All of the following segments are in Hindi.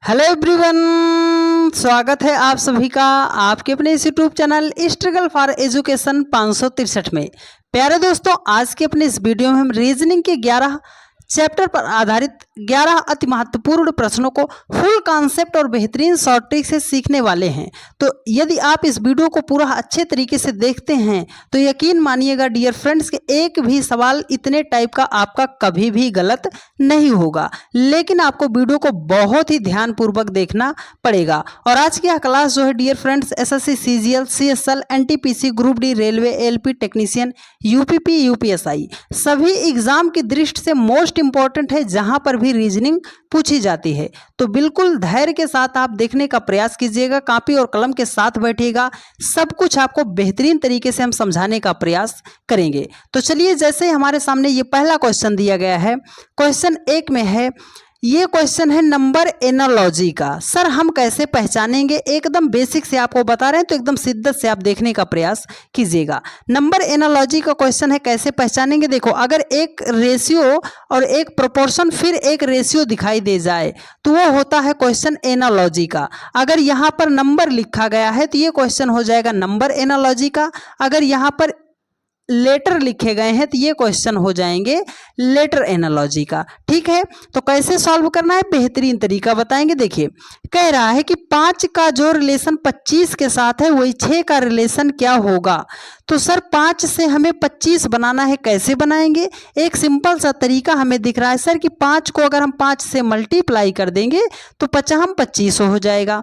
हेलो एवरीवन, स्वागत है आप सभी का आपके अपने इस YouTube channel struggle for education 563 में। प्यारे दोस्तों, आज के अपने इस वीडियो में हम रीजनिंग के 11 चैप्टर पर आधारित 11 अति महत्वपूर्ण प्रश्नों को फुल कॉन्सेप्ट और बेहतरीन शॉर्ट ट्रिक से सीखने वाले हैं। तो यदि आप इस वीडियो को पूरा अच्छे तरीके से देखते हैं तो यकीन मानिएगा डियर फ्रेंड्स कि एक भी सवाल इतने टाइप का आपका कभी भी गलत नहीं होगा, लेकिन आपको वीडियो को बहुत ही ध्यानपूर्वक देखना पड़ेगा। और आज की यह क्लास जो है dear friends SSC, CGL, CSL, NTPC, group D, railway, LP technician, UPP, UPSI सभी एग्जाम की दृष्टि से मोस्ट इंपॉर्टेंट है, जहां पर भी रीजनिंग पूछी जाती है। तो बिल्कुल धैर्य के साथ आप देखने का प्रयास कीजिएगा, कॉपी और कलम के साथ बैठिएगा, सब कुछ आपको बेहतरीन तरीके से हम समझाने का प्रयास करेंगे। तो चलिए, जैसे ही हमारे सामने ये पहला क्वेश्चन दिया गया है, क्वेश्चन 1 में है, ये क्वेश्चन है नंबर एनालॉजी का। सर हम कैसे पहचानेंगे? एकदम बेसिक से आपको बता रहे हैं, तो एकदम शिद्दत से आप देखने का प्रयास कीजिएगा। नंबर एनालॉजी का क्वेश्चन है, कैसे पहचानेंगे? देखो, अगर एक रेशियो और एक प्रोपोर्शन फिर एक रेशियो दिखाई दे जाए तो वो होता है क्वेश्चन एनालॉजी का। अगर यहाँ पर नंबर लिखा गया है तो ये क्वेश्चन हो जाएगा नंबर एनालॉजी का। अगर यहाँ पर लेटर लिखे गए हैं तो ये क्वेश्चन हो जाएंगे लेटर एनालॉजी का। ठीक है, तो कैसे सॉल्व करना है, बेहतरीन तरीका बताएंगे। देखिए, कह रहा है कि 5 का जो रिलेशन 25 के साथ है वही 6 का रिलेशन क्या होगा। तो सर 5 से हमें 25 बनाना है, कैसे बनाएंगे? एक सिंपल सा तरीका हमें दिख रहा है सर कि 5 को अगर हम 5 से मल्टीप्लाई कर देंगे तो 25 हो जाएगा।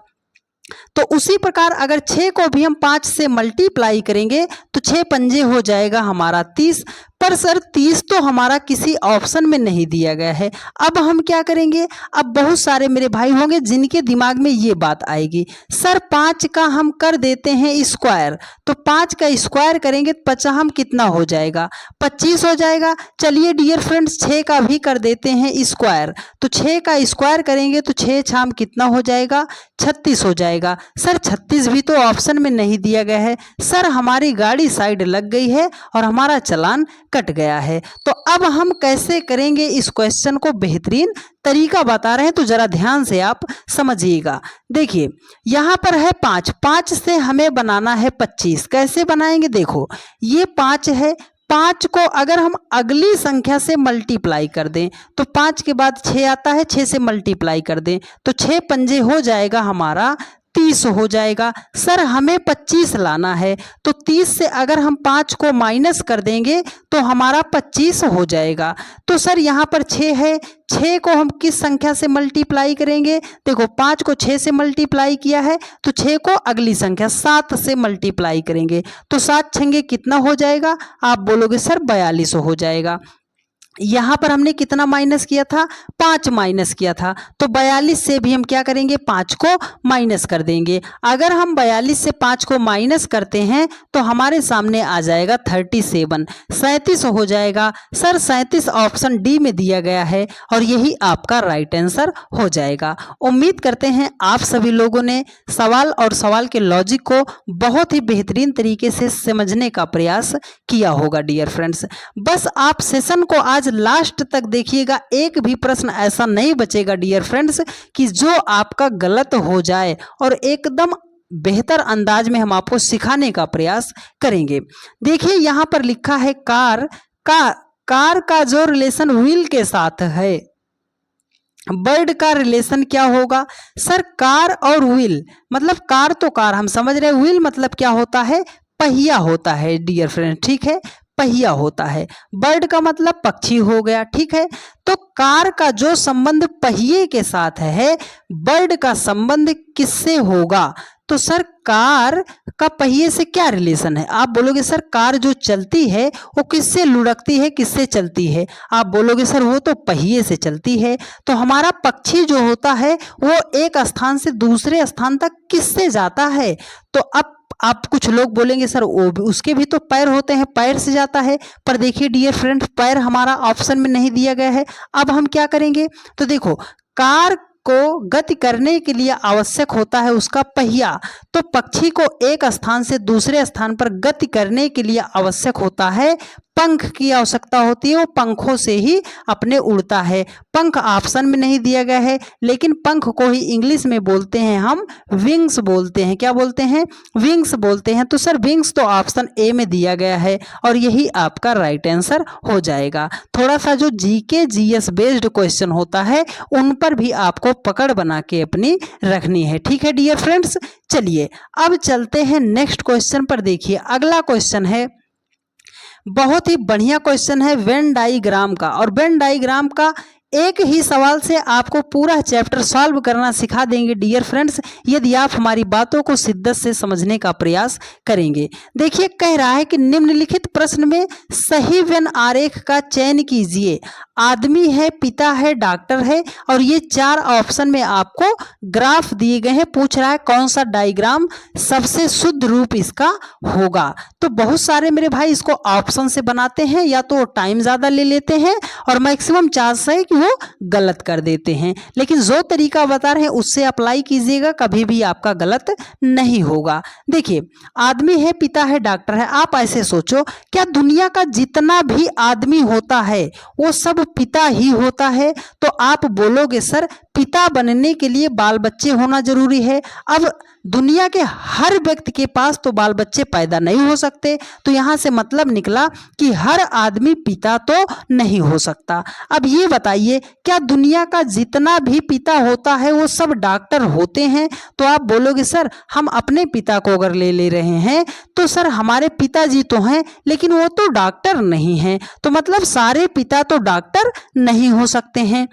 तो उसी प्रकार अगर 6 को भी हम 5 से मल्टीप्लाई करेंगे तो 6 पंजे हो जाएगा हमारा 30। पर सर 30 तो हमारा किसी ऑप्शन में नहीं दिया गया है। अब हम क्या करेंगे? अब बहुत सारे मेरे भाई होंगे जिनके दिमाग में ये बात आएगी, सर 5 का हम कर देते हैं स्क्वायर, तो 5 का स्क्वायर करेंगे तो 50 कितना हो जाएगा? 25 हो जाएगा। चलिए डियर फ्रेंड्स, 6 का भी कर देते हैं स्क्वायर, तो 6 का स्क्वायर करेंगे तो 6 छाम कितना हो जाएगा? 36 हो जाएगा। सर 36 भी तो ऑप्शन में नहीं दिया गया है। सर हमारी गाड़ी साइड लग गई है और हमारा चालान कट गया है। तो अब हम कैसे करेंगे इस क्वेश्चन को? बेहतरीन तरीका बता रहे हैं, तो जरा ध्यान से आप समझिएगा। देखिए, यहाँ पर है 5 से हमें बनाना है 25। कैसे बनाएंगे? देखो, ये 5 है, 5 को अगर हम अगली संख्या से मल्टीप्लाई कर दें तो 5 के बाद 6 आता है, 6 से मल्टीप्लाई कर दें तो 6 पंजे हो जाएगा हमारा 30 हो जाएगा। सर हमें 25 लाना है, तो 30 से अगर हम 5 को माइनस कर देंगे तो हमारा 25 हो जाएगा। तो सर यहाँ पर 6 है, 6 को हम किस संख्या से मल्टीप्लाई करेंगे? देखो, 5 को 6 से मल्टीप्लाई किया है तो 6 को अगली संख्या 7 से मल्टीप्लाई करेंगे तो 7 छंगे कितना हो जाएगा? आप बोलोगे सर 42 हो जाएगा। यहाँ पर हमने कितना माइनस किया था? 5 माइनस किया था, तो 42 से भी हम क्या करेंगे? 5 को माइनस कर देंगे। अगर हम 42 से 5 को माइनस करते हैं तो हमारे सामने आ जाएगा 37, 37 हो जाएगा। सर 37 ऑप्शन डी में दिया गया है और यही आपका राइट आंसर हो जाएगा। उम्मीद करते हैं आप सभी लोगों ने सवाल और सवाल के लॉजिक को बहुत ही बेहतरीन तरीके से समझने का प्रयास किया होगा डियर फ्रेंड्स। बस आप सेशन को आज लास्ट तक देखिएगा, एक भी प्रश्न ऐसा नहीं बचेगा डियर फ्रेंड्स कि जो आपका गलत हो जाए, और एकदम बेहतर अंदाज में हम आपको सिखाने का प्रयास करेंगे। देखिए, यहां पर लिखा है कार का जो रिलेशन व्हील के साथ है, बर्ड का रिलेशन क्या होगा? सर कार और व्हील मतलब कार तो कार हम समझ रहे हैं, व्हील मतलब क्या होता है? पहिया होता है डियर फ्रेंड। ठीक है, पहिया होता है। बर्ड का मतलब पक्षी हो गया। ठीक है, तो कार का जो संबंध पहिए के साथ है, बर्ड का संबंध किससे होगा? तो सर कार का पहिए से क्या रिलेशन है? आप बोलोगे सर कार जो चलती है वो किससे लुढ़कती है, किससे चलती है? आप बोलोगे सर वो तो पहिए से चलती है। तो हमारा पक्षी जो होता है वो एक स्थान से दूसरे स्थान तक किससे जाता है? तो अब आप कुछ लोग बोलेंगे सर वो उसके भी तो पैर होते हैं, पैर से जाता है। पर देखिए डियर फ्रेंड, पैर हमारा ऑप्शन में नहीं दिया गया है। अब हम क्या करेंगे? तो देखो, कार को गति करने के लिए आवश्यक होता है उसका पहिया, तो पक्षी को एक स्थान से दूसरे स्थान पर गति करने के लिए आवश्यक होता है पंख की आवश्यकता होती है, वो पंखों से ही अपने उड़ता है। पंख ऑप्शन में नहीं दिया गया है, लेकिन पंख को ही इंग्लिश में बोलते हैं हम विंग्स बोलते हैं। क्या बोलते हैं? विंग्स बोलते हैं। तो सर विंग्स तो ऑप्शन ए में दिया गया है और यही आपका राइट आंसर हो जाएगा। थोड़ा सा जो जीके जीएस बेस्ड क्वेश्चन होता है उन पर भी आपको पकड़ बना के अपनी रखनी है। ठीक है डियर फ्रेंड्स, चलिए अब चलते हैं नेक्स्ट क्वेश्चन पर। देखिए अगला क्वेश्चन है, बहुत ही बढ़िया क्वेश्चन है वेन डायग्राम का, और वेन डायग्राम का एक ही सवाल से आपको पूरा चैप्टर सॉल्व करना सिखा देंगे डियर फ्रेंड्स, यदि आप हमारी बातों को शिद्दत से समझने का प्रयास करेंगे। देखिए कह रहा है कि निम्नलिखित प्रश्न में सही वेन आरेख का चयन कीजिए। आदमी है, पिता है, डॉक्टर है, और ये चार ऑप्शन में आपको ग्राफ दिए गए हैं। पूछ रहा है कौन सा डायग्राम सबसे शुद्ध रूप इसका होगा। तो बहुत सारे मेरे भाई इसको ऑप्शन से बनाते हैं, या तो टाइम ज़्यादा ले लेते हैं और मैक्सिमम चांस है कि वो गलत कर देते हैं। लेकिन जो तरीका बता रहे हैं उससे अप्लाई कीजिएगा, कभी भी आपका गलत नहीं होगा। देखिए आदमी है, पिता है, डॉक्टर है। आप ऐसे सोचो, क्या दुनिया का जितना भी आदमी होता है वो सब पिता ही होता है? तो आप बोलोगे सर पिता बनने के लिए बाल बच्चे होना जरूरी है। अब दुनिया के हर व्यक्ति के पास तो बाल बच्चे पैदा नहीं हो सकते, तो यहाँ से मतलब निकला कि हर आदमी पिता तो नहीं हो सकता। अब ये बताइए, क्या दुनिया का जितना भी पिता होता है वो सब डॉक्टर होते हैं? तो आप बोलोगे सर हम अपने पिता को अगर ले रहे हैं तो सर हमारे पिताजी तो हैं लेकिन वो तो डॉक्टर नहीं हैं, तो मतलब सारे पिता तो डॉक्टर नहीं हो सकते हैं।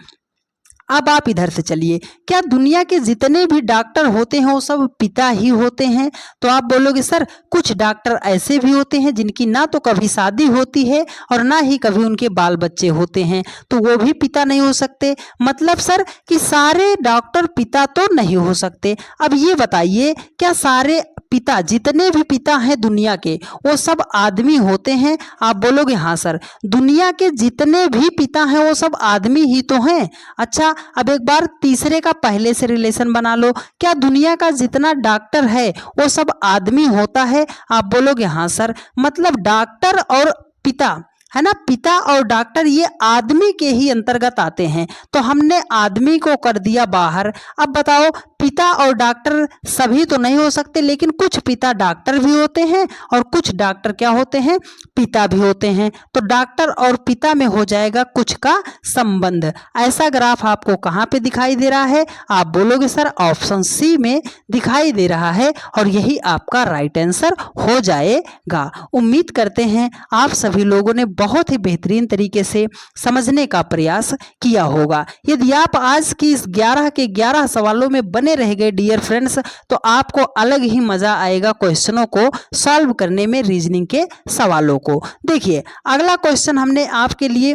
अब आप इधर से चलिए, क्या दुनिया के जितने भी डॉक्टर होते हैं वो सब पिता ही होते हैं? तो आप बोलोगे सर कुछ डॉक्टर ऐसे भी होते हैं जिनकी ना तो कभी शादी होती है और ना ही कभी उनके बाल बच्चे होते हैं, तो वो भी पिता नहीं हो सकते। मतलब सर कि सारे डॉक्टर पिता तो नहीं हो सकते। अब ये बताइए, क्या सारे पिता जितने भी पिता हैं दुनिया के वो सब आदमी होते हैं? आप बोलोगे हाँ सर दुनिया के जितने भी पिता हैं वो सब आदमी ही तो हैं। अच्छा अब एक बार तीसरे का पहले से रिलेशन बना लो, क्या दुनिया का जितना डॉक्टर है वो सब आदमी होता है? आप बोलोगे हाँ सर, मतलब डॉक्टर और पिता है ना, पिता और डॉक्टर ये आदमी के ही अंतर्गत आते हैं, तो हमने आदमी को कर दिया बाहर। अब बताओ पिता और डॉक्टर सभी तो नहीं हो सकते, लेकिन कुछ पिता डॉक्टर भी होते हैं और कुछ डॉक्टर क्या होते हैं, पिता भी होते हैं। तो डॉक्टर और पिता में हो जाएगा कुछ का संबंध। ऐसा ग्राफ आपको कहाँ पे दिखाई दे रहा है? आप बोलोगे सर ऑप्शन सी में दिखाई दे रहा है, और यही आपका राइट आंसर हो जाएगा। उम्मीद करते हैं आप सभी लोगों ने बहुत ही बेहतरीन तरीके से समझने का प्रयास किया होगा। यदि आप आज की इस 11 के 11 सवालों में बने रह गए डियर फ्रेंड्स, तो आपको अलग ही मजा आएगा क्वेश्चनों को सॉल्व करने में, रीजनिंग के सवालों को। देखिए अगला क्वेश्चन हमने आपके लिए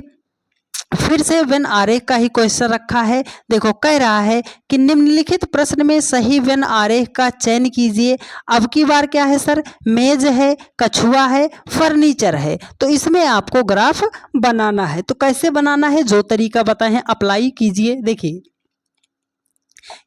फिर से वेन आरेख का ही क्वेश्चन रखा है। देखो कह रहा है कि निम्नलिखित प्रश्न में सही वेन आरेख का चयन कीजिए। अब की बार क्या है सर, मेज है, कछुआ है, फर्नीचर है, तो इसमें आपको ग्राफ बनाना है। तो कैसे बनाना है, जो तरीका बताए हैं अप्लाई कीजिए। देखिए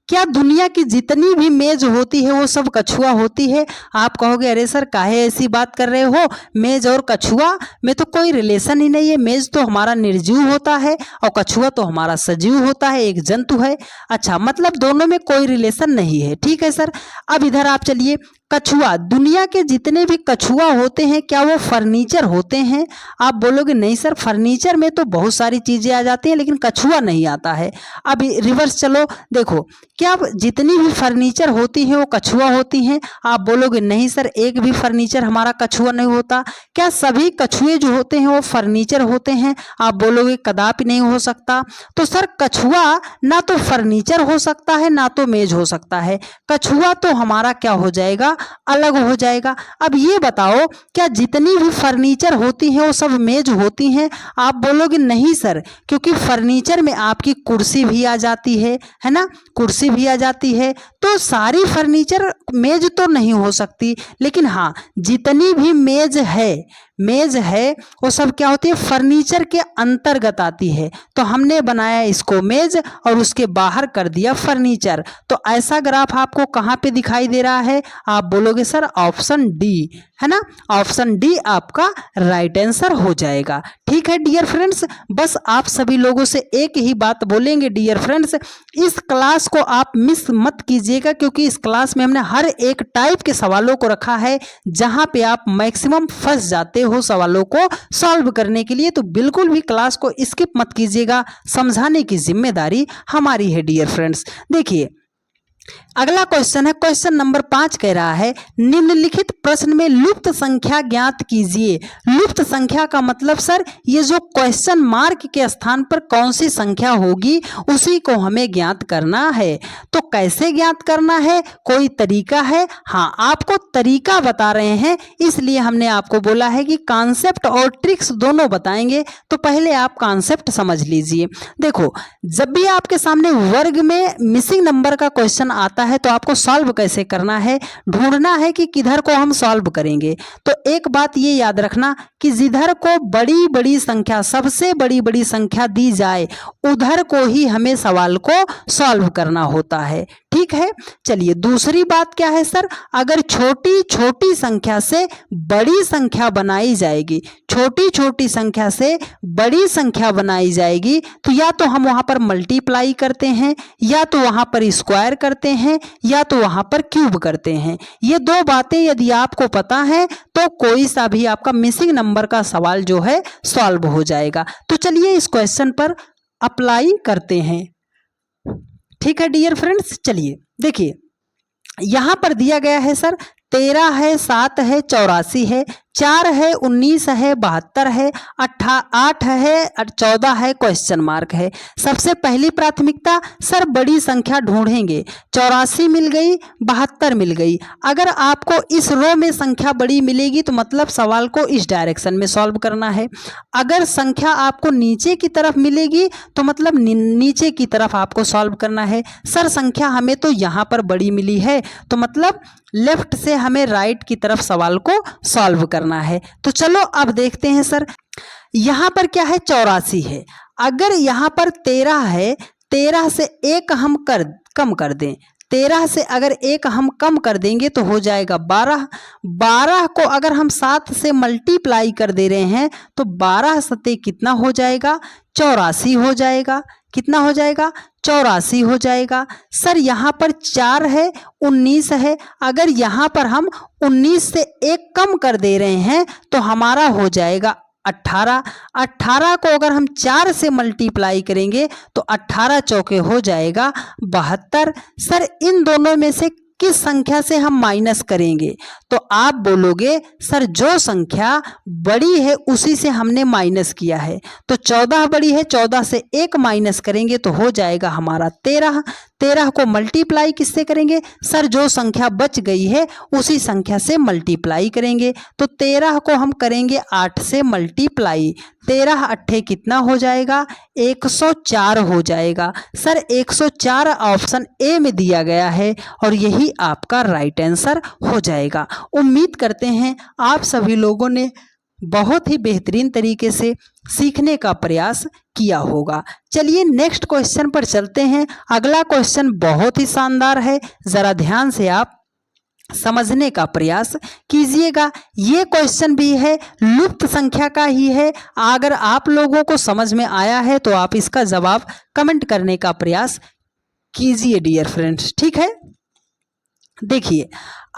क्या दुनिया की जितनी भी मेज होती है वो सब कछुआ होती है? आप कहोगे अरे सर काहे ऐसी बात कर रहे हो, मेज और कछुआ में तो कोई रिलेशन ही नहीं है। मेज तो हमारा निर्जीव होता है और कछुआ तो हमारा सजीव होता है, एक जंतु है। अच्छा मतलब दोनों में कोई रिलेशन नहीं है, ठीक है सर। अब इधर आप चलिए, कछुआ, दुनिया के जितने भी कछुआ होते हैं क्या वो फर्नीचर होते हैं? आप बोलोगे नहीं सर फर्नीचर में तो बहुत सारी चीजें आ जाती हैं लेकिन कछुआ नहीं आता है। अब रिवर्स चलो, देखो क्या जितनी भी फर्नीचर होती है वो कछुआ होती हैं? आप बोलोगे नहीं सर एक भी फर्नीचर हमारा कछुआ नहीं होता। क्या सभी कछुए जो होते हैं वो फर्नीचर होते हैं? आप बोलोगे कदापि नहीं हो सकता। तो सर कछुआ ना तो फर्नीचर हो सकता है ना तो मेज हो सकता है, कछुआ तो हमारा क्या हो जाएगा, अलग हो जाएगा। अब ये बताओ क्या जितनी भी फर्नीचर होती है वो सब मेज होती हैं? आप बोलोगे नहीं सर, क्योंकि फर्नीचर में आपकी कुर्सी भी आ जाती है ना, कुर्सी भी आ जाती है, तो सारी फर्नीचर मेज तो नहीं हो सकती। लेकिन हाँ जितनी भी मेज है वो सब क्या होती है, फर्नीचर के अंतर्गत आती है। तो हमने बनाया इसको मेज और उसके बाहर कर दिया फर्नीचर। तो ऐसा ग्राफ आपको कहाँ पे दिखाई दे रहा है? आप बोलोगे सर ऑप्शन डी, है ना, ऑप्शन डी आपका राइट आंसर हो जाएगा। ठीक है डियर फ्रेंड्स, बस आप सभी लोगों से एक ही बात बोलेंगे डियर फ्रेंड्स, इस क्लास को आप मिस मत कीजिएगा, क्योंकि इस क्लास में हमने हर एक टाइप के सवालों को रखा है जहां पे आप मैक्सिमम फंस जाते हो सवालों को सॉल्व करने के लिए। तो बिल्कुल भी क्लास को स्किप मत कीजिएगा, समझाने की जिम्मेदारी हमारी है डियर फ्रेंड्स। देखिए अगला क्वेश्चन है, क्वेश्चन नंबर 5 कह रहा है निम्नलिखित प्रश्न में लुप्त संख्या ज्ञात कीजिए। लुप्त संख्या का मतलब सर ये जो क्वेश्चन मार्क के स्थान पर कौन सी संख्या होगी उसी को हमें ज्ञात करना है। तो कैसे ज्ञात करना है, कोई तरीका है? हाँ, आपको तरीका बता रहे हैं, इसलिए हमने आपको बोला है कि कॉन्सेप्ट और ट्रिक्स दोनों बताएंगे। तो पहले आप कॉन्सेप्ट समझ लीजिए। देखो, जब भी आपके सामने वर्ग में मिसिंग नंबर का क्वेश्चन आता है तो आपको सॉल्व कैसे करना है, ढूंढना है कि किधर को हम सॉल्व करेंगे। तो एक बात ये याद रखना कि जिधर को बड़ी बड़ी संख्या, सबसे बड़ी बड़ी संख्या दी जाए उधर को ही हमें सवाल को सॉल्व करना होता है। ठीक है, चलिए दूसरी बात क्या है सर, अगर छोटी छोटी संख्या से बड़ी संख्या बनाई जाएगी, छोटी छोटी संख्या से बड़ी संख्या बनाई जाएगी, तो या तो हम वहां पर मल्टीप्लाई करते हैं, या तो वहां पर स्क्वायर करते हैं, या तो वहां पर क्यूब करते हैं। ये दो बातें यदि आपको पता है तो कोई सा भी आपका मिसिंग नंबर का सवाल जो है सॉल्व हो जाएगा। तो चलिए इस क्वेश्चन पर अप्लाई करते हैं। ठीक है डियर फ्रेंड्स, चलिए देखिए यहां पर दिया गया है सर 13 है, 7 है, 84 है, 4 है, 19 है, 72 है, 8 है, 14 है, क्वेश्चन मार्क है। सबसे पहली प्राथमिकता सर बड़ी संख्या ढूंढेंगे। 84 मिल गई, 72 मिल गई। अगर आपको इस रो में संख्या बड़ी मिलेगी तो मतलब सवाल को इस डायरेक्शन में सॉल्व करना है। अगर संख्या आपको नीचे की तरफ मिलेगी तो मतलब नीचे की तरफ आपको सॉल्व करना है। सर संख्या हमें तो यहाँ पर बड़ी मिली है तो मतलब लेफ्ट से हमें राइट की तरफ सवाल को सॉल्व करना है। तो चलो अब देखते हैं सर, यहां पर क्या है 84 है, अगर यहां पर 13 है, 13 से एक हम कम कर दें, 13 से अगर एक हम कम कर देंगे तो हो जाएगा 12। 12 को अगर हम 7 से मल्टीप्लाई कर दे रहे हैं तो 12 सते कितना हो जाएगा, 84 हो जाएगा। कितना हो जाएगा, 84 हो जाएगा। सर यहाँ पर 4 है, 19 है, अगर यहाँ पर हम 19 से एक कम कर दे रहे हैं तो हमारा हो जाएगा 18। 18 को अगर हम 4 से मल्टीप्लाई करेंगे तो 18 चौके हो जाएगा 72। सर इन दोनों में से किस संख्या से हम माइनस करेंगे? तो आप बोलोगे सर जो संख्या बड़ी है उसी से हमने माइनस किया है। तो 14 बड़ी है, 14 से एक माइनस करेंगे तो हो जाएगा हमारा 13। 13 को मल्टीप्लाई किससे करेंगे? सर जो संख्या बच गई है उसी संख्या से मल्टीप्लाई करेंगे। तो 13 को हम करेंगे 8 से मल्टीप्लाई। 13 अट्ठे कितना हो जाएगा, 104 हो जाएगा। सर 104 ऑप्शन ए में दिया गया है और यही आपका राइट आंसर हो जाएगा। उम्मीद करते हैं आप सभी लोगों ने बहुत ही बेहतरीन तरीके से सीखने का प्रयास किया होगा। चलिए नेक्स्ट क्वेश्चन पर चलते हैं। अगला क्वेश्चन बहुत ही शानदार है, जरा ध्यान से आप समझने का प्रयास कीजिएगा। ये क्वेश्चन भी है लुप्त संख्या का ही है। अगर आप लोगों को समझ में आया है तो आप इसका जवाब कमेंट करने का प्रयास कीजिए डियर फ्रेंड्स। ठीक है, देखिए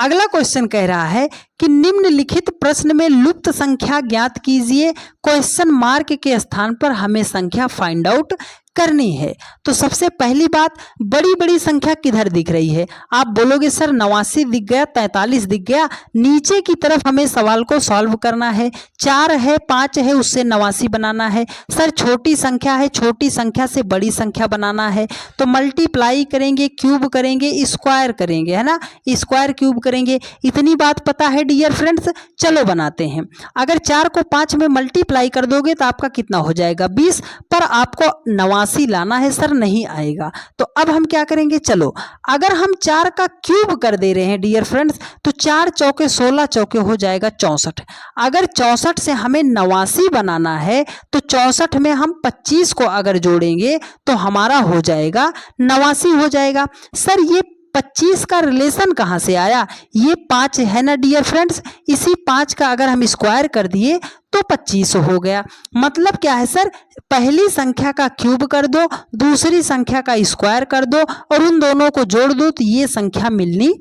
अगला क्वेश्चन कह रहा है कि निम्नलिखित प्रश्न में लुप्त संख्या ज्ञात कीजिए। क्वेश्चन मार्क के स्थान पर हमें संख्या फाइंड आउट करनी है। तो सबसे पहली बात, बड़ी बड़ी संख्या किधर दिख रही है? आप बोलोगे सर 89 दिख गया, 43 दिख गया। नीचे की तरफ हमें सवाल को सॉल्व करना है। 4 है, 5 है, उससे 89 बनाना है। सर छोटी संख्या है, छोटी संख्या से बड़ी संख्या बनाना है। तो मल्टीप्लाई करेंगे, क्यूब करेंगे, स्क्वायर करेंगे, है ना, स्क्वायर क्यूब करेंगे। इतनी बात पता है डियर फ्रेंड्स। चलो बनाते हैं। अगर 4 को 5 में मल्टीप्लाई कर दोगे तो आपका कितना हो जाएगा, 20। पर आपको 89 लाना है सर, नहीं आएगा। तो अब हम क्या करेंगे, चलो अगर हम 4 का क्यूब कर दे रहे हैं डियर फ्रेंड्स तो 4 चौके 16 चौके हो जाएगा 64। अगर 64 से हमें 89 बनाना है तो 64 में हम 25 को अगर जोड़ेंगे तो हमारा हो जाएगा 89 हो जाएगा। सर ये 25 का रिलेशन कहाँ से आया? ये 5 है ना डियर फ्रेंड्स, इसी 5 का अगर हम स्क्वायर कर दिए तो 25 हो गया। मतलब क्या है सर, पहली संख्या का क्यूब कर दो, दूसरी संख्या का स्क्वायर कर दो और उन दोनों को जोड़ दो तो ये संख्या मिलनी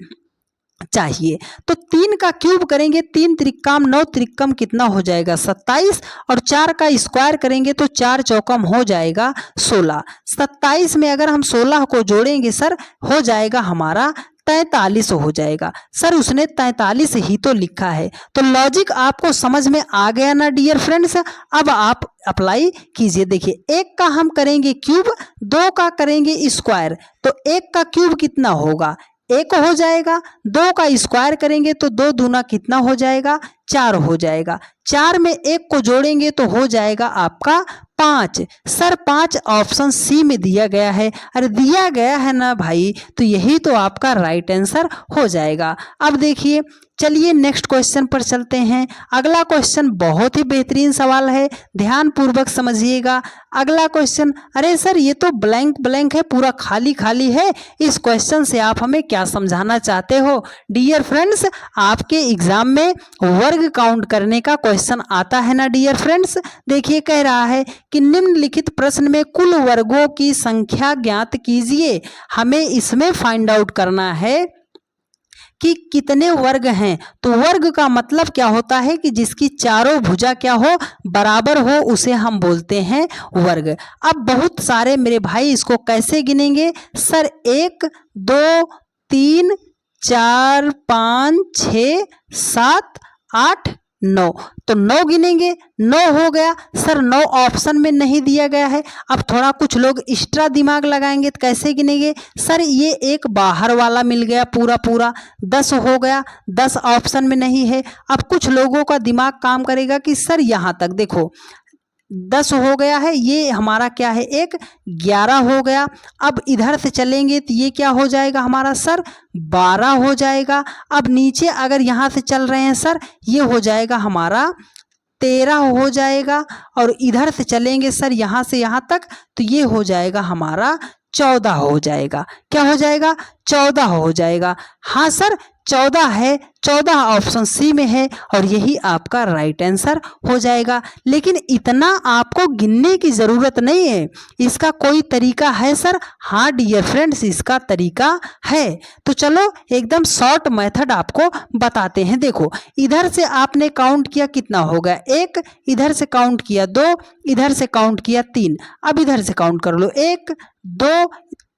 चाहिए। तो 3 का क्यूब करेंगे, 3 त्रिक्काम 9 त्रिक्कम कितना हो जाएगा 27, और 4 का स्क्वायर करेंगे तो 4 चौकम हो जाएगा 16। 27 में अगर हम 16 को जोड़ेंगे सर हो जाएगा हमारा 43 हो जाएगा। सर उसने 43 ही तो लिखा है। तो लॉजिक आपको समझ में आ गया ना डियर फ्रेंड्स? अब आप अप्लाई कीजिए। देखिए, 1 का हम करेंगे क्यूब, 2 का करेंगे स्क्वायर, तो 1 का क्यूब कितना होगा 1 हो जाएगा, 2 का स्क्वायर करेंगे तो 2 दूना कितना हो जाएगा 4 हो जाएगा, 4 में 1 को जोड़ेंगे तो हो जाएगा आपका 5। सर 5 ऑप्शन सी में दिया गया है। अरे दिया गया है ना भाई, तो यही तो आपका राइट आंसर हो जाएगा। अब देखिए, चलिए नेक्स्ट क्वेश्चन पर चलते हैं। अगला क्वेश्चन बहुत ही बेहतरीन सवाल है, ध्यान पूर्वक समझिएगा। अगला क्वेश्चन, अरे सर ये तो ब्लैंक ब्लैंक है, पूरा खाली खाली है, इस क्वेश्चन से आप हमें क्या समझाना चाहते हो? डियर फ्रेंड्स, आपके एग्जाम में वर्ग काउंट करने का क्वेश्चन आता है ना डियर फ्रेंड्स। देखिए, कह रहा है कि निम्नलिखित प्रश्न में कुल वर्गों की संख्या ज्ञात कीजिए। हमें इसमें फाइंड आउट करना है कि कितने वर्ग हैं। तो वर्ग का मतलब क्या होता है कि जिसकी चारों भुजा क्या हो बराबर हो, उसे हम बोलते हैं वर्ग। अब बहुत सारे मेरे भाई इसको कैसे गिनेंगे? सर 1 2 3 4 5 6 7 8 9, तो 9 गिनेंगे, 9 हो गया। सर 9 ऑप्शन में नहीं दिया गया है। अब थोड़ा कुछ लोग एक्स्ट्रा दिमाग लगाएंगे तो कैसे गिनेंगे? सर ये एक बाहर वाला मिल गया पूरा पूरा, 10 हो गया, 10 ऑप्शन में नहीं है। अब कुछ लोगों का दिमाग काम करेगा कि सर यहाँ तक देखो 10 हो गया है, ये हमारा क्या है एक 11 हो गया। अब इधर से चलेंगे तो ये क्या हो जाएगा हमारा सर 12 हो जाएगा। अब नीचे अगर यहाँ से चल रहे हैं सर, ये हो जाएगा हमारा 13 हो जाएगा। और इधर से चलेंगे सर यहाँ से यहाँ तक तो ये हो जाएगा हमारा 14 हो जाएगा। क्या हो जाएगा? 14 हो जाएगा। हाँ सर 14 है, 14 ऑप्शन सी में है और यही आपका राइट आंसर हो जाएगा। लेकिन इतना आपको गिनने की ज़रूरत नहीं है, इसका कोई तरीका है सर? हाँ डियर फ्रेंड्स, इसका तरीका है। तो चलो एकदम शॉर्ट मेथड आपको बताते हैं। देखो, इधर से आपने काउंट किया कितना हो गया 1, इधर से काउंट किया 2, इधर से काउंट किया 3। अब इधर से काउंट कर लो 1 2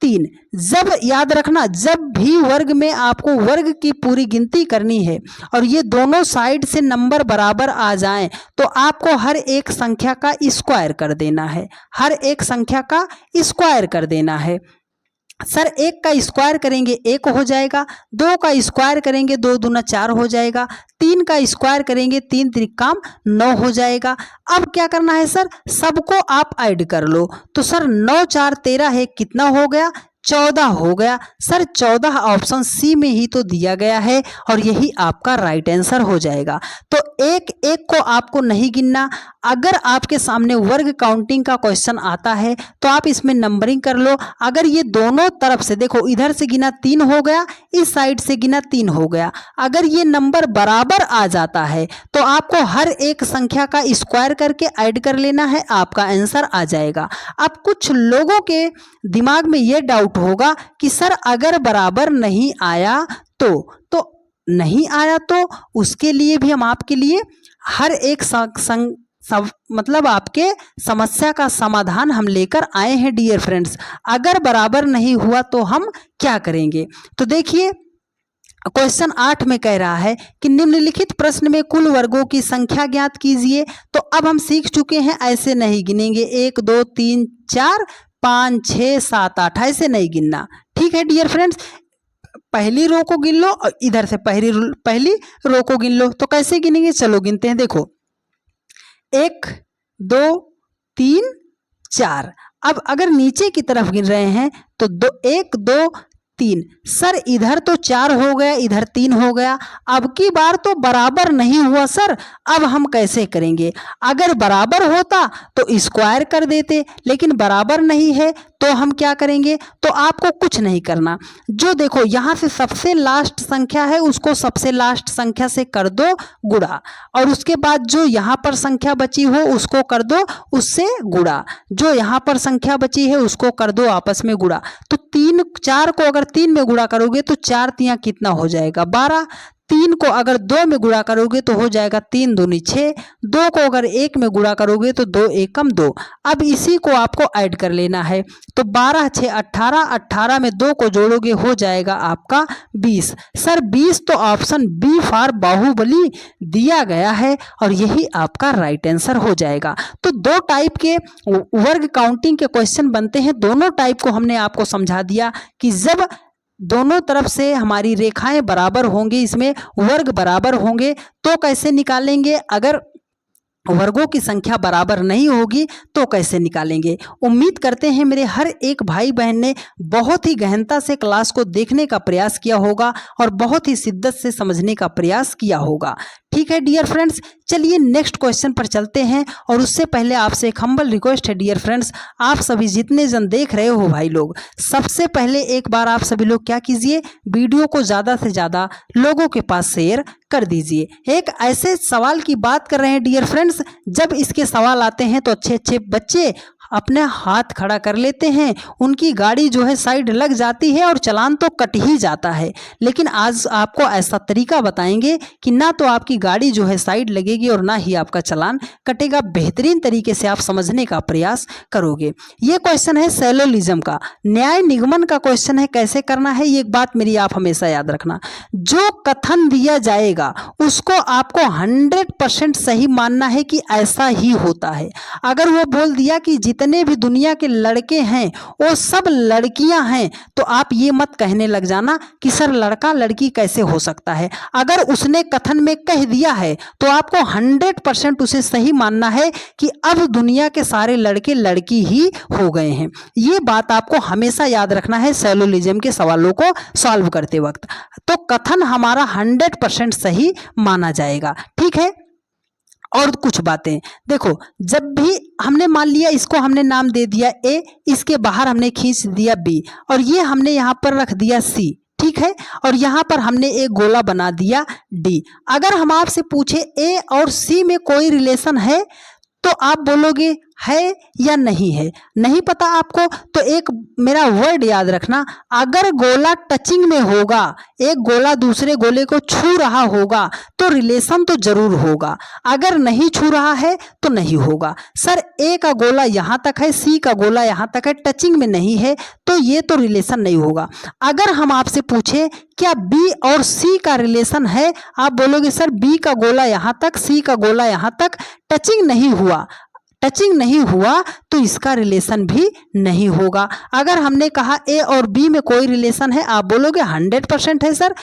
3। जब याद रखना, जब भी वर्ग में आपको वर्ग की पूरी गिनती करनी है और ये दोनों साइड से नंबर बराबर आ जाएं तो आपको हर एक संख्या का स्क्वायर कर देना है, हर एक संख्या का स्क्वायर कर देना है। सर 1 का स्क्वायर करेंगे 1 हो जाएगा, 2 का स्क्वायर करेंगे 2 दूना 4 हो जाएगा, 3 का स्क्वायर करेंगे 3 त्रिक्काम 9 हो जाएगा। अब क्या करना है सर, सबको आप ऐड कर लो। तो सर 9 4 13 है, कितना हो गया 14 हो गया। सर 14 ऑप्शन सी में ही तो दिया गया है और यही आपका राइट आंसर हो जाएगा। तो एक एक को आपको नहीं गिनना। अगर आपके सामने वर्ग काउंटिंग का क्वेश्चन आता है तो आप इसमें नंबरिंग कर लो। अगर ये दोनों तरफ से देखो, इधर से गिना 3 हो गया, इस साइड से गिना 3 हो गया, अगर ये नंबर बराबर आ जाता है तो आपको हर एक संख्या का स्क्वायर करके ऐड कर लेना है, आपका आंसर आ जाएगा। अब कुछ लोगों के दिमाग में ये डाउट होगा कि सर अगर बराबर नहीं आया तो नहीं आया तो उसके लिए भी हम आपके लिए हर एक मतलब आपके समस्या का समाधान हम लेकर आए हैं डियर फ्रेंड्स। अगर बराबर नहीं हुआ तो हम क्या करेंगे? तो देखिए, क्वेश्चन 8 में कह रहा है कि निम्नलिखित प्रश्न में कुल वर्गों की संख्या ज्ञात कीजिए। तो अब हम सीख चुके हैं, ऐसे नहीं गिनेंगे 1 2 3 4 5 6 7 8, ऐसे नहीं गिनना। ठीक है डियर फ्रेंड्स, पहली रो को गिन लो और इधर से पहली रो को गिन लो। तो कैसे गिनेंगे, चलो गिनते हैं। देखो 1 2 3 4। अब अगर नीचे की तरफ गिन रहे हैं तो 1 2 3। सर इधर तो 4 हो गया, इधर 3 हो गया, अब की बार तो बराबर नहीं हुआ सर, अब हम कैसे करेंगे? अगर बराबर होता तो स्क्वायर कर देते, लेकिन बराबर नहीं है तो हम क्या करेंगे? तो आपको कुछ नहीं करना, जो देखो यहाँ से सबसे लास्ट संख्या है उसको सबसे लास्ट संख्या से कर दो गुणा, और उसके बाद जो यहाँ पर संख्या बची हो उसको कर दो उससे गुणा, जो यहाँ पर संख्या बची है उसको कर दो आपस में गुणा। तो 3 4 को अगर 3 में गुणा करोगे तो 4 तियां कितना हो जाएगा? 12। 3 को अगर 2 में गुणा करोगे तो हो जाएगा 3 दूनी 6। 2 को अगर 1 में गुणा करोगे तो 2 एकम 2। अब इसी को आपको ऐड कर लेना है, तो 12 6 18, 18 में 2 को जोड़ोगे हो जाएगा आपका 20। सर 20 तो ऑप्शन बी फॉर बाहुबली दिया गया है और यही आपका राइट आंसर हो जाएगा। तो 2 टाइप के वर्ग काउंटिंग के क्वेश्चन बनते हैं, दोनों टाइप को हमने आपको समझा दिया कि जब दोनों तरफ से हमारी रेखाएं बराबर होंगी, इसमें वर्ग बराबर होंगे तो कैसे निकालेंगे, अगर वर्गों की संख्या बराबर नहीं होगी तो कैसे निकालेंगे। उम्मीद करते हैं मेरे हर एक भाई बहन ने बहुत ही गहनता से क्लास को देखने का प्रयास किया होगा और बहुत ही शिद्दत से समझने का प्रयास किया होगा। ठीक है डियर फ्रेंड्स, चलिए नेक्स्ट क्वेश्चन पर चलते हैं, और उससे पहले आपसे एक हम्बल रिक्वेस्ट है डियर फ्रेंड्स, आप सभी जितने जन देख रहे हो भाई लोग, सबसे पहले एक बार आप सभी लोग क्या कीजिए, वीडियो को ज़्यादा से ज़्यादा लोगों के पास शेयर कर दीजिए। एक ऐसे सवाल की बात कर रहे हैं डियर फ्रेंड्स, जब इसके सवाल आते हैं तो अच्छे अच्छे बच्चे अपने हाथ खड़ा कर लेते हैं, उनकी गाड़ी जो है साइड लग जाती है और चालान तो कट ही जाता है। लेकिन आज आपको ऐसा तरीका बताएंगे कि ना तो आपकी गाड़ी जो है साइड लगेगी और ना ही आपका चालान कटेगा, बेहतरीन तरीके से आप समझने का प्रयास करोगे। ये क्वेश्चन है सैलोलिज्म का, न्याय निगमन का क्वेश्चन है। कैसे करना है ये एक बात मेरी आप हमेशा याद रखना, जो कथन दिया जाएगा उसको आपको 100% सही मानना है कि ऐसा ही होता है। अगर वो बोल दिया कि जितने भी दुनिया के लड़के हैं वो सब लड़कियां हैं, तो आप ये मत कहने लग जाना कि सर लड़का लड़की कैसे हो सकता है। अगर उसने कथन में कह दिया है तो आपको 100% उसे सही मानना है कि अब दुनिया के सारे लड़के लड़की ही हो गए हैं। ये बात आपको हमेशा याद रखना है सैलोलिज्म के सवालों को सॉल्व करते वक्त, तो कथन हमारा 100% सही माना जाएगा। ठीक है, और कुछ बातें देखो, जब भी हमने मान लिया इसको हमने नाम दे दिया ए, इसके बाहर हमने खींच दिया बी, और ये हमने यहाँ पर रख दिया सी, ठीक है, और यहाँ पर हमने एक गोला बना दिया डी। अगर हम आपसे पूछे ए और सी में कोई रिलेशन है तो आप बोलोगे है या नहीं है। नहीं पता आपको तो एक मेरा वर्ड याद रखना, अगर गोला टचिंग में होगा, एक गोला दूसरे गोले को छू रहा होगा तो रिलेशन तो जरूर होगा, अगर नहीं छू रहा है तो नहीं होगा। सर ए का गोला यहाँ तक है, सी का गोला यहाँ तक है, टचिंग में नहीं है, तो ये तो रिलेशन नहीं होगा। अगर हम आपसे पूछे क्या बी और सी का रिलेशन है, आप बोलोगे सर बी का गोला यहाँ तक, सी का गोला यहाँ तक, टचिंग नहीं हुआ, टचिंग नहीं हुआ तो इसका रिलेशन भी नहीं होगा। अगर हमने कहा ए और बी में कोई रिलेशन है, आप बोलोगे 100% है सर।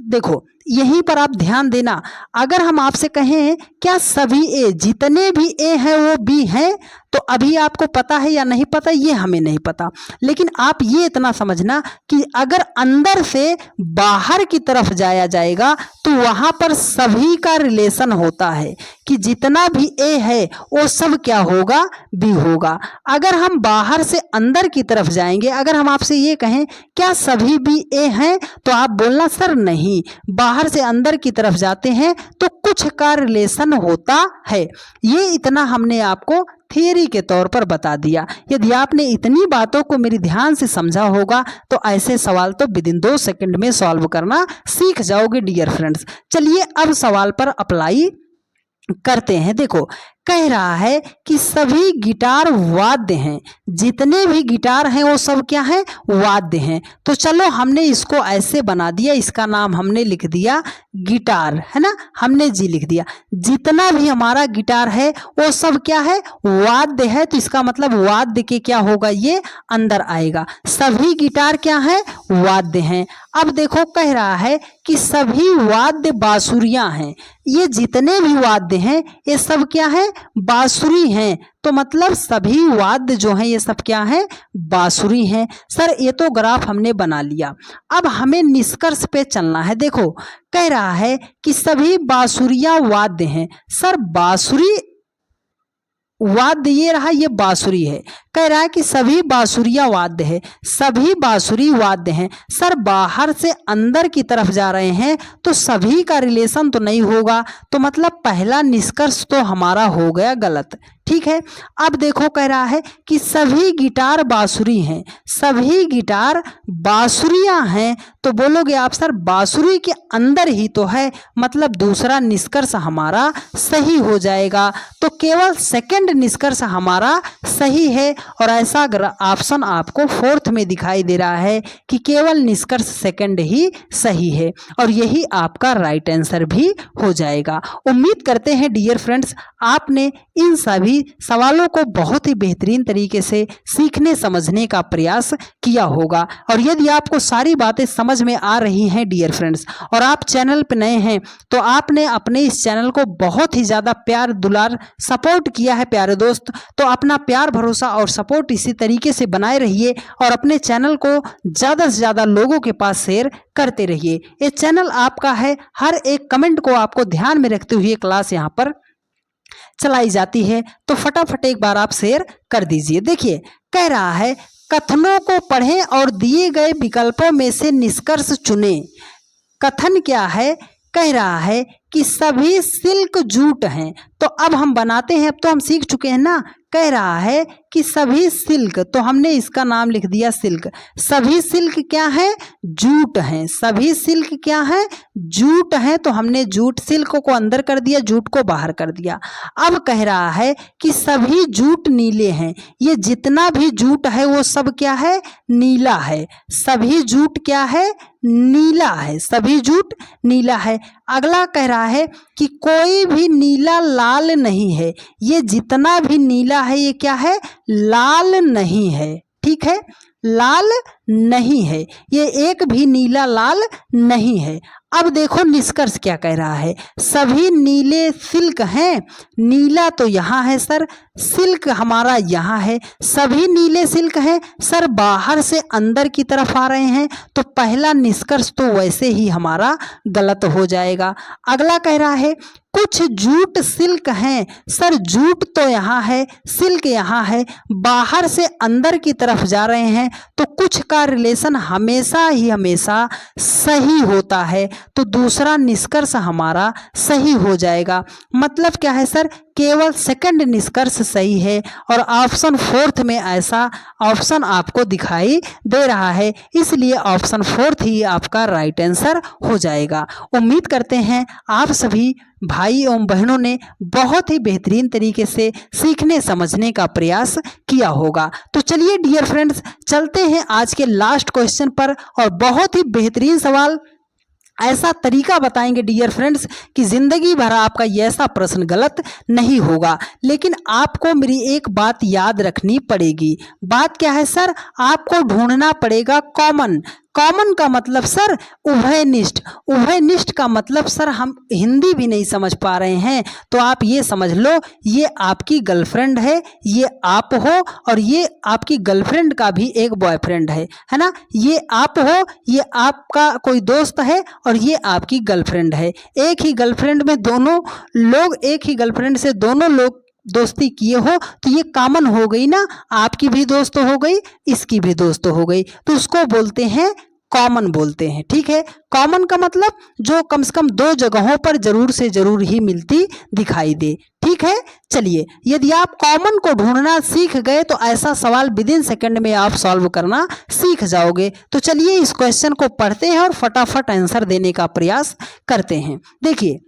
देखो यहीं पर आप ध्यान देना, अगर हम आपसे कहें क्या सभी ए, जितने भी ए हैं वो बी हैं, तो अभी आपको पता है या नहीं पता ये हमें नहीं पता, लेकिन आप ये इतना समझना कि अगर अंदर से बाहर की तरफ जाया जाएगा तो वहाँ पर सभी का रिलेशन होता है कि जितना भी ए है वो सब क्या होगा, बी होगा। अगर हम बाहर से अंदर की तरफ जाएंगे, अगर हम आपसे ये कहें क्या सभी बी ए हैं, तो आप बोलना सर नहीं, बाहर से अंदर की तरफ जाते हैं तो कुछ का रिलेशन होता है। ये इतना हमने आपको थियरी के तौर पर बता दिया। यदि आपने इतनी बातों को मेरी ध्यान से समझा होगा तो ऐसे सवाल तो विदिन 2 सेकंड में सॉल्व करना सीख जाओगे डियर फ्रेंड्स। चलिए अब सवाल पर अप्लाई करते हैं। देखो कह रहा है कि सभी गिटार वाद्य हैं, जितने भी गिटार हैं वो सब क्या हैं, वाद्य हैं। तो चलो हमने इसको ऐसे बना दिया, इसका नाम हमने लिख दिया गिटार, है ना, हमने जी लिख दिया। जितना भी हमारा गिटार है वो सब क्या है, वाद्य है, तो इसका मतलब वाद्य के क्या होगा, ये अंदर आएगा। सभी गिटार क्या है, वाद्य हैं। अब देखो कह रहा है कि सभी वाद्य बांसुरियां हैं, ये जितने भी वाद्य हैं ये सब क्या है, बांसुरी हैं, तो मतलब सभी वाद्य जो हैं ये सब क्या हैं, बांसुरी हैं। सर ये तो ग्राफ हमने बना लिया, अब हमें निष्कर्ष पे चलना है। देखो कह रहा है कि सभी बांसुरियां वाद्य हैं। सर बांसुरी वाद्य ये रहा, ये बांसुरी है। कह रहा है कि सभी बांसुरियां वाद्य है, सभी बांसुरी वाद्य हैं। सर बाहर से अंदर की तरफ जा रहे हैं तो सभी का रिलेशन तो नहीं होगा, तो मतलब पहला निष्कर्ष तो हमारा हो गया गलत। ठीक है, अब देखो कह रहा है कि सभी गिटार बांसुरी हैं, सभी गिटार बांसुरियां हैं, तो बोलोगे आप सर बांसुरी के अंदर ही तो है, मतलब दूसरा निष्कर्ष हमारा सही हो जाएगा। तो केवल सेकंड निष्कर्ष हमारा सही है, और ऐसा ऑप्शन आपको फोर्थ में दिखाई दे रहा है कि केवल निष्कर्ष सेकंड ही सही है, और यही आपका राइट आंसर भी हो जाएगा। उम्मीद करते हैं डियर फ्रेंड्स आपने इन सभी सवालों को बहुत ही बेहतरीन तरीके से सीखने समझने का प्रयास किया होगा। और यदि आपको सारी बातें समझ में आ रही हैं डियर फ्रेंड्स, और आप चैनल पर नए हैं, तो आपने अपने इस चैनल को बहुत ही ज़्यादा प्यार दुलार सपोर्ट किया है प्यारे दोस्त, तो अपना प्यार भरोसा और सपोर्ट इसी तरीके से बनाए रहिए, और अपने चैनल को ज़्यादा से ज़्यादा लोगों के पास शेयर करते रहिए। ये चैनल आपका है, हर एक कमेंट को आपको ध्यान में रखते हुए क्लास यहाँ पर चलाई जाती है, तो फटाफट एक बार आप शेयर कर दीजिए। देखिए कह रहा है कथनों को पढ़ें और दिए गए विकल्पों में से निष्कर्ष चुनें। कथन क्या है, कह रहा है कि सभी सिल्क जूट हैं, तो अब हम बनाते हैं, अब तो हम सीख चुके हैं ना। कह रहा है कि सभी सिल्क, तो हमने इसका नाम लिख दिया सिल्क। सभी सिल्क क्या है, जूट हैं। सभी सिल्क क्या है, जूट हैं, तो हमने जूट सिल्क को अंदर कर दिया, जूट को बाहर कर दिया। अब कह रहा है कि सभी जूट नीले हैं, ये जितना भी जूट है वो सब क्या है, नीला है। सभी जूट क्या है, नीला है, सभी जूट नीला है। अगला कह रहा है कि कोई भी नीला लाल नहीं है, ये जितना भी नीला है ये क्या है, लाल नहीं है। ठीक है, लाल नहीं है, ये एक भी नीला लाल नहीं है। अब देखो निष्कर्ष क्या कह रहा है, सभी नीले सिल्क हैं, नीला तो यहाँ है सर, सिल्क हमारा यहाँ है, सभी नीले सिल्क हैं सर, बाहर से अंदर की तरफ आ रहे हैं, तो पहला निष्कर्ष तो वैसे ही हमारा गलत हो जाएगा। अगला कह रहा है कुछ जूट सिल्क हैं, सर जूट तो यहाँ है, सिल्क यहाँ है, बाहर से अंदर की तरफ जा रहे हैं, तो कुछ का रिलेशन हमेशा ही हमेशा सही होता है, तो दूसरा निष्कर्ष हमारा सही हो जाएगा। मतलब क्या है सर, केवल सेकंड निष्कर्ष सही है, और ऑप्शन फोर्थ में ऐसा ऑप्शन आपको दिखाई दे रहा है, इसलिए ऑप्शन फोर्थ ही आपका राइट आंसर हो जाएगा। उम्मीद करते हैं आप सभी भाई एवं बहनों ने बहुत ही बेहतरीन तरीके से सीखने समझने का प्रयास किया होगा। तो चलिए डियर फ्रेंड्स चलते हैं आज के लास्ट क्वेश्चन पर, और बहुत ही बेहतरीन सवाल, ऐसा तरीका बताएंगे डियर फ्रेंड्स कि जिंदगी भर आपका ये ऐसा प्रश्न गलत नहीं होगा। लेकिन आपको मेरी एक बात याद रखनी पड़ेगी। बात क्या है सर, आपको ढूंढना पड़ेगा कॉमन। कॉमन का मतलब सर उभयनिष्ठ, उभयनिष्ठ का मतलब सर हम हिंदी भी नहीं समझ पा रहे हैं, तो आप ये समझ लो ये आपकी गर्लफ्रेंड है, ये आप हो, और ये आपकी गर्लफ्रेंड का भी एक बॉयफ्रेंड है ना। ये आप हो, ये आपका कोई दोस्त है, और ये आपकी गर्लफ्रेंड है। एक ही गर्लफ्रेंड में दोनों लोग, एक ही गर्लफ्रेंड से दोनों लोग दोस्ती किए हो, तो ये कॉमन हो गई ना, आपकी भी दोस्त हो गई, इसकी भी दोस्त हो गई, तो उसको बोलते हैं कॉमन बोलते हैं। ठीक है, कॉमन का मतलब जो कम से कम दो जगहों पर जरूर से जरूर ही मिलती दिखाई दे। ठीक है, चलिए यदि आप कॉमन को ढूंढना सीख गए तो ऐसा सवाल विद इन सेकंड में आप सॉल्व करना सीख जाओगे। तो चलिए इस क्वेश्चन को पढ़ते हैं और फटाफट आंसर देने का प्रयास करते हैं। देखिए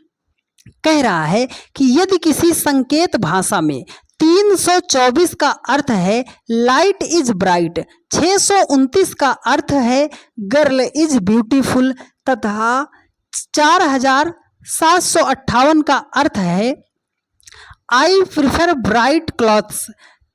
कह रहा है कि यदि किसी संकेत भाषा में 324 का अर्थ है लाइट इज ब्राइट, 629 का अर्थ है गर्ल इज ब्यूटीफुल, तथा 4758 का अर्थ है आई प्रिफर ब्राइट क्लॉथ्स,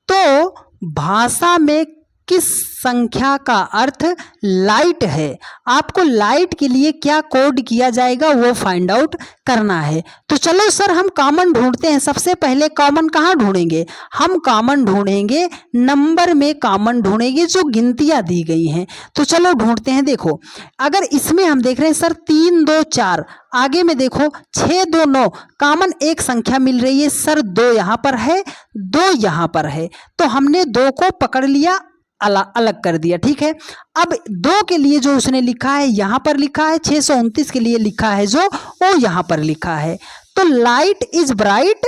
तो भाषा में किस संख्या का अर्थ लाइट है। आपको लाइट के लिए क्या कोड किया जाएगा वो फाइंड आउट करना है। तो चलो सर हम कॉमन ढूंढते हैं। सबसे पहले कॉमन कहाँ ढूंढेंगे? हम कॉमन ढूंढेंगे नंबर में, कॉमन ढूंढेंगे जो गिनतियां दी गई हैं। तो चलो ढूंढते हैं। देखो अगर इसमें हम देख रहे हैं सर 3 2 4, आगे में देखो 6 2 9, कॉमन एक संख्या मिल रही है सर, 2 यहाँ पर है, 2 यहाँ पर है। तो हमने 2 को पकड़ लिया, अलग कर दिया, ठीक है। अब 2 के लिए जो उसने लिखा है यहाँ पर लिखा है, 629 के लिए लिखा है जो वो यहाँ पर लिखा है। तो light is bright,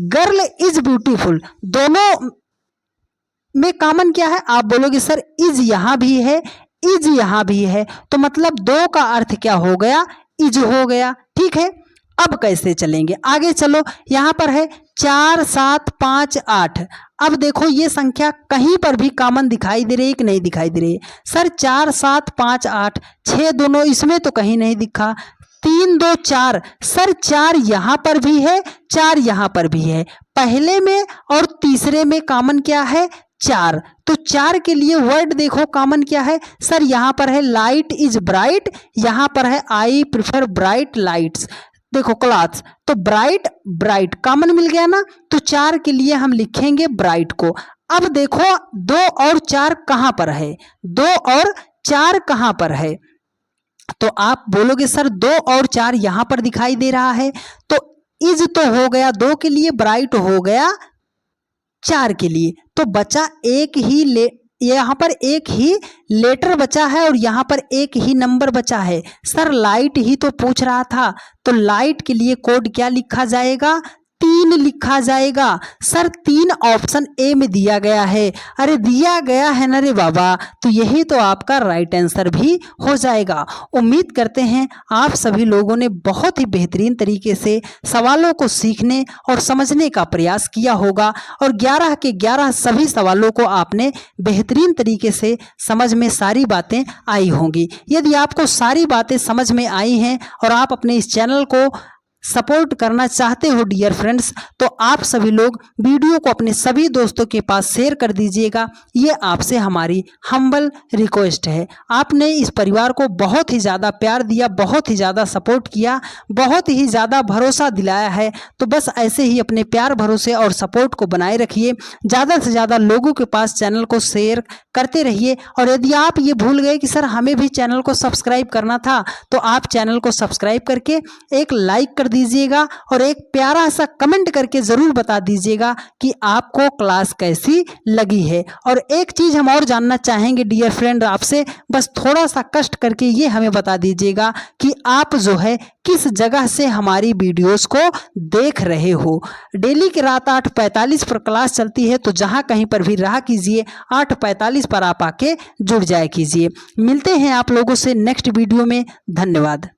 girl is beautiful, दोनों में कॉमन क्या है? आप बोलोगे सर इज यहाँ भी है, इज यहाँ भी है, तो मतलब 2 का अर्थ क्या हो गया? इज हो गया, ठीक है। अब कैसे चलेंगे आगे? चलो यहाँ पर है 4 7 5 8। अब देखो ये संख्या कहीं पर भी कॉमन दिखाई दे रही है कि नहीं दिखाई दे रही है? सर 4 7 5 8, 6 दोनों इसमें तो कहीं नहीं दिखा। 3 2 4, सर 4 यहाँ पर भी है, 4 यहाँ पर भी है। पहले में और तीसरे में कॉमन क्या है? 4। तो 4 के लिए वर्ड देखो कॉमन क्या है? सर यहाँ पर है लाइट इज ब्राइट, यहाँ पर है आई प्रिफर ब्राइट लाइट्स। देखो क्लॉथ्स, तो ब्राइट ब्राइट कॉमन मिल गया ना। तो 4 के लिए हम लिखेंगे ब्राइट को। अब देखो 2 और 4 कहाँ पर है? 2 और 4 कहाँ पर है? तो आप बोलोगे सर 2 और 4 यहाँ पर दिखाई दे रहा है। तो इज तो हो गया 2 के लिए, ब्राइट हो गया 4 के लिए। तो बचा एक ही यहाँ पर एक ही लेटर बचा है और यहाँ पर एक ही नंबर बचा है। सर लाइट ही तो पूछ रहा था, तो लाइट के लिए कोड क्या लिखा जाएगा? 3 लिखा जाएगा। सर 3 ऑप्शन ए में दिया गया है। अरे दिया गया है ना रे बाबा, तो यही तो आपका राइट आंसर भी हो जाएगा। उम्मीद करते हैं आप सभी लोगों ने बहुत ही बेहतरीन तरीके से सवालों को सीखने और समझने का प्रयास किया होगा और 11 के 11 सभी सवालों को आपने बेहतरीन तरीके से समझ में सारी बातें आई होंगी। यदि आपको सारी बातें समझ में आई हैं और आप अपने इस चैनल को सपोर्ट करना चाहते हो डियर फ्रेंड्स, तो आप सभी लोग वीडियो को अपने सभी दोस्तों के पास शेयर कर दीजिएगा। ये आपसे हमारी हम्बल रिक्वेस्ट है। आपने इस परिवार को बहुत ही ज़्यादा प्यार दिया, बहुत ही ज़्यादा सपोर्ट किया, बहुत ही ज़्यादा भरोसा दिलाया है। तो बस ऐसे ही अपने प्यार भरोसे और सपोर्ट को बनाए रखिए। ज़्यादा से ज़्यादा लोगों के पास चैनल को शेयर करते रहिए। और यदि आप ये भूल गए कि सर हमें भी चैनल को सब्सक्राइब करना था, तो आप चैनल को सब्सक्राइब करके एक लाइक कर दीजिएगा और एक प्यारा सा कमेंट करके जरूर बता दीजिएगा कि आपको क्लास कैसी लगी है। और एक चीज हम और जानना चाहेंगे डियर फ्रेंड आपसे, बस थोड़ा सा कष्ट करके ये हमें बता दीजिएगा कि आप जो है किस जगह से हमारी वीडियोस को देख रहे हो। डेली की रात 8:45 पर क्लास चलती है, तो जहां कहीं पर भी रहा कीजिए 8:45 पर आप आके जुड़ जाए कीजिए। मिलते हैं आप लोगों से नेक्स्ट वीडियो में। धन्यवाद।